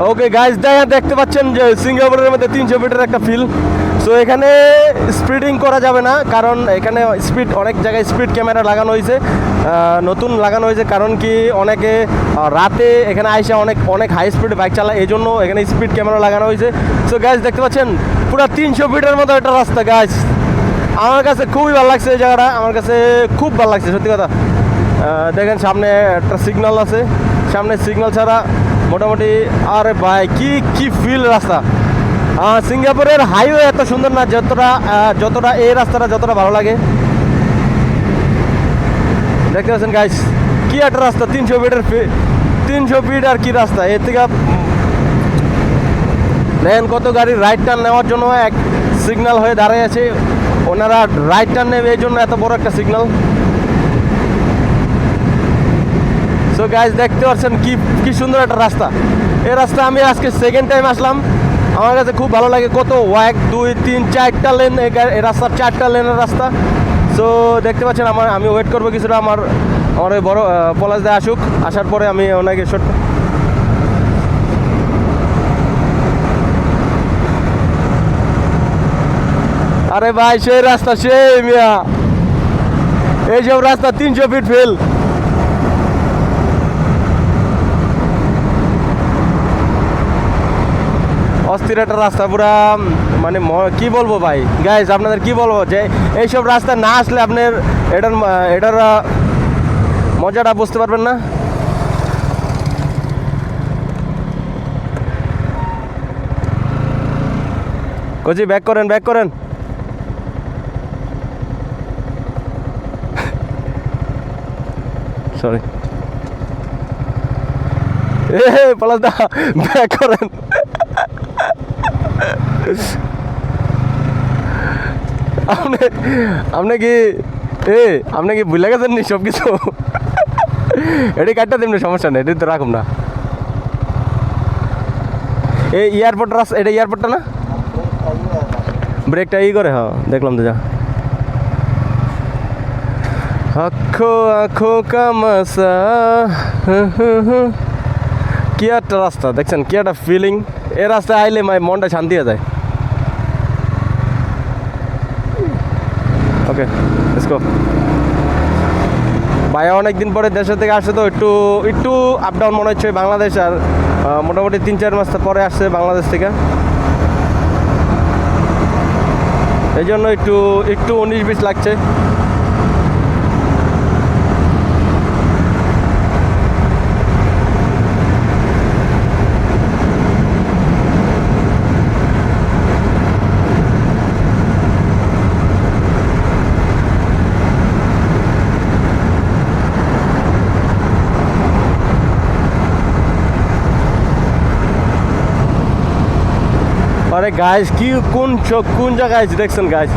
Okay guys, দেখতে পাচ্ছেন যে সিঙ্গাপুরের মধ্যে 300 ফিটের একটা ফিল। সো এখানে স্পিডিং করা যাবে না, কারণ এখানে স্পিড অনেক জায়গায় স্পিড ক্যামেরা লাগানো হয়েছে, নতুন লাগানো হয়েছে। কারণ কি অনেকে রাতে এখানে আইসা অনেক হাই স্পিডে বাইক চালায়, এই জন্য এখানে স্পিড ক্যামেরা লাগানো হয়েছে। সো গাইস দেখতে পাচ্ছেন পুরো 300 ফিটের মতো একটা রাস্তা গাইস। আমার কাছে খুবই ভালো লাগছে এই জায়গাটা, আমার কাছে খুব ভালো লাগছে সত্যি কথা। দেখেন সামনে একটা সিগন্যাল আছে, সামনে সিগন্যাল ছাড়া মোটামুটি, আরে ভাই কি ফিল রাস্তা। সিঙ্গাপুরের হাইওয়ে এত সুন্দর না যতটা এই রাস্তাটা যতটা ভালো লাগে। দেখতে পাচ্ছেন গাইস কি একটা রাস্তা, 300 ফিট আর কি রাস্তা। এর থেকে দেখেন কত গাড়ি রাইট টার্ন নেওয়ার জন্য এক সিগন্যাল হয়ে দাঁড়িয়ে আছে, ওনারা রাইট টার্ন নেবে এই জন্য এত বড় একটা সিগন্যাল। সো গাইস দেখতে পাচ্ছেন কি সুন্দর একটা রাস্তা। এই রাস্তা আমি আজকে সেকেন্ড টাইম আসলাম, আমার কাছে খুব ভালো লাগে। কত 1 2 3 4টা লেন, এই রাস্তার 4টা লেনের রাস্তা। সো দেখতে পাচ্ছেন আমি ওয়েট করবো কিছুটা, আমার ওই বড় পলাশ দা আসুক, আসার পরে আমি ওনাকে শর্ট। আরে ভাই সেই রাস্তা সেই মিয়া, এইসব রাস্তা 300 ফিট ফেল। অস্থির একটা রাস্তা পুরা, মানে কি বলবো ভাই গাইজ, আপনাদের কি বলবো যে এইসব রাস্তা না আসলে আপনার এটার মজাটা বুঝতে পারবেন না। কচি ব্যাক করেন সরি পলাশ দা ব্যাক করেন। আপনি কি ভুলে গেছেন নি সব কিছু? এটি কাটটা দিন, সমস্যা নেই, এটি তো রাখুন না। এই এয়ারপোর্ট রাস্তা, এটা এয়ারপোর্টটা না? ব্রেকটা করে, হ্যাঁ দেখলাম তো। যা আখো কামাসা, কি একটা রাস্তা দেখছেন, কি একটা ফিলিং। এই রাস্তায় আইলে মনটা শান্তি হয়ে যায়। Okay let's go. ভাইয়া অনেকদিন পরে দেশের থেকে আসছে তো একটু আপ ডাউন মনে হচ্ছে বাংলাদেশ, আর মোটামুটি 3-4 মাস পরে আসছে বাংলাদেশ থেকে, এই জন্য একটু 19-20 লাগছে। আরে গাইস কোন জায়গায় আছে দেখছেন গাইস,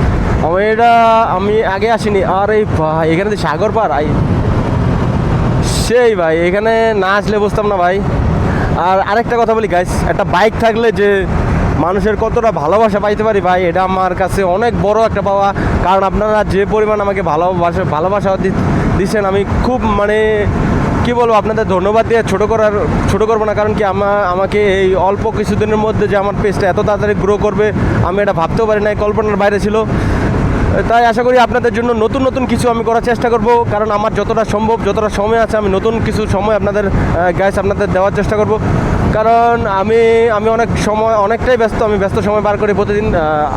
আমি আগে আসিনি। আর এই ভাই এখানে যে সাগর পার সেই ভাই, এখানে না আসলে বুঝতাম না ভাই। আর আরেকটা কথা বলি গাইস, একটা বাইক থাকলে যে মানুষের কতটা ভালোবাসা পাইতে পারি ভাই, এটা আমার কাছে অনেক বড় একটা পাওয়া। কারণ আপনারা যে পরিমাণ আমাকে ভালোবাসা দিচ্ছেন, আমি খুব মানে কি বলবো, আপনাদের ধন্যবাদ দিয়ে ছোট করবো না। কারণ কি আমাকে এই অল্প কিছুদিনের মধ্যে যে আমার পেজটা এত তাড়াতাড়ি গ্রো করবে, আমি এটা ভাবতেও পারি না, কল্পনার বাইরে ছিল। তাই আশা করি আপনাদের জন্য নতুন কিছু আমি করার চেষ্টা করব। কারণ আমার যতটা সম্ভব, যতটা সময় আছে, আমি নতুন কিছু সময় আপনাদের দেওয়ার চেষ্টা করব। কারণ আমি অনেকটাই ব্যস্ত, আমি ব্যস্ত সময় বার করি প্রতিদিন,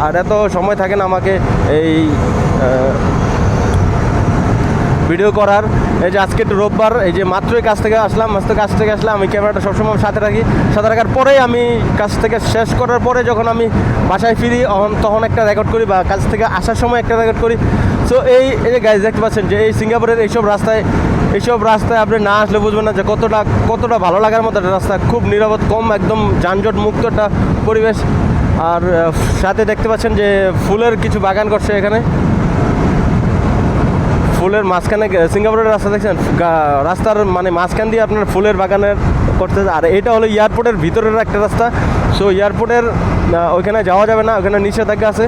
আর এত সময় থাকে না আমাকে এই ভিডিও করার। এই যে আজকে একটু রোববার, এই যে মাত্রই কাজ থেকে আসলাম, আমি ক্যামেরাটা সবসময় সাথে রাখার পরেই আমি কাজ থেকে শেষ করার পরে যখন আমি বাসায় ফিরি তখন একটা রেকর্ড করি, বা কাজ থেকে আসার সময় একটা রেকর্ড করি। সো এই যে গাইজ দেখতে পাচ্ছেন যে এই সিঙ্গাপুরের এইসব রাস্তায় আপনি না আসলে বুঝবেন না যে কতটা ভালো লাগার মতো একটা রাস্তা। খুব নিরাপদ, কম, একদম যানজট মুক্ত একটা পরিবেশ। আর সাথে দেখতে পাচ্ছেন যে ফুলের কিছু বাগান করছে এখানে, ফুলের মাঝখানে। সিঙ্গাপুরের রাস্তা দেখছেন, রাস্তার মানে মাঝখান দিয়ে আপনার ফুলের বাগানের করতে। আর এটা হলো এয়ারপোর্টের ভিতরের একটা রাস্তা। সো এয়ারপোর্টের ওইখানে যাওয়া যাবে না, ওখানে নিষেধাজ্ঞা আছে।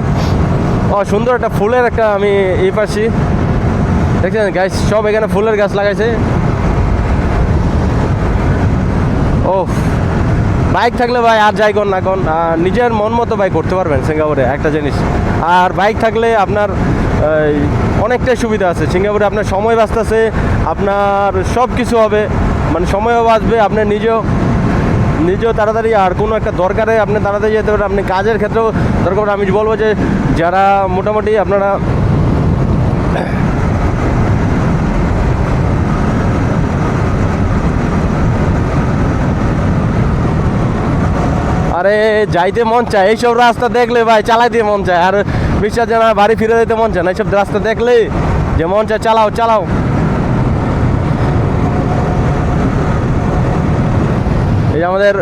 সুন্দর একটা ফুলের একটা আমি এই পাশি দেখছেন গাছ, সব এখানে ফুলের গাছ লাগাইছে। ও বাইক থাকলে ভাই আর যাই কোন না কোন নিজের মন মতো ভাই করতে পারবেন সিঙ্গাপুরে একটা জিনিস। আর বাইক থাকলে আপনার অনেকটাই সুবিধা আছে সিঙ্গাপুরে, আপনার সময় বাঁচতেছে, আপনার সব কিছু হবে, মানে সময়ও বাঁচবে, আপনার নিজেও তাড়াতাড়ি, আর কোনো একটা দরকারে আপনি তাড়াতাড়ি যেতে পারেন, আপনি কাজের ক্ষেত্রেও দরকার। আমি বলবো যে যারা মোটামুটি আপনারা আরে যাইতে মন চায় এইসব রাস্তা দেখলে ভাই চালাইতে মন চায়, আর বিশ্বাস জানা বাড়ি ফিরে যেতে মন চায় না এইসব রাস্তা দেখলে, যে মন চায় চালাও চালাও। এই আমাদের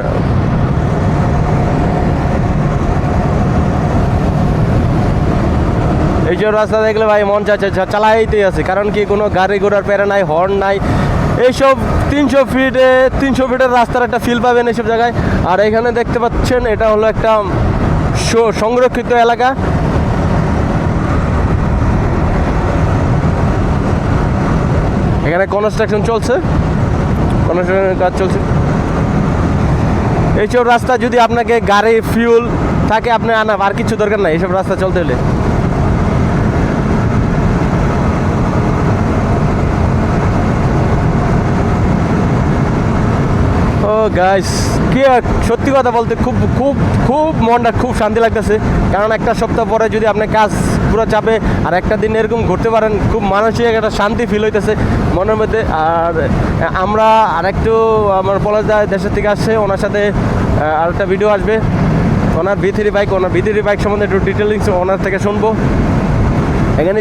এইসব রাস্তা দেখলে ভাই মন চাচ্ছে চালাইতেই আছে, কারণ কি কোনো গাড়ি ঘোড়ার প্যারা নাই, হর্ন নাই, এইসব 300 ফিটের রাস্তার একটা ফিল পাবেন এইসব জায়গায়। আর এখানে দেখতে পাচ্ছেন এটা হলো একটা সংরক্ষিত এলাকা। এখানে কনস্ট্রাকশন চলছে, কনস্ট্রাকশনের কাজ চলছে। এইসব রাস্তা যদি আপনাকে গাড়ি ফিউল থাকে আপনি আনা, আর কিছু দরকার নাই এইসব রাস্তা চলতে হলে। ও গাইস কি সত্যি কথা বলতে খুব খুব খুব মনটা খুব শান্তি লাগতেছে, কারণ একটা সপ্তাহ পরে যদি আপনি কাজ পুরো চাপে আর একটা দিন এরকম ঘুরতে পারেন, খুব মানসিক একটা শান্তি ফিল হইতেছে মনের মধ্যে। আর আমরা আরেকটু আমার পলাশ দা দেশের থেকে আসছে, ওনার সাথে আরেকটা ভিডিও আসবে, ওনার V3 বাইক সম্বন্ধে একটু ডিটেলিংস ওনার থেকে শুনবো।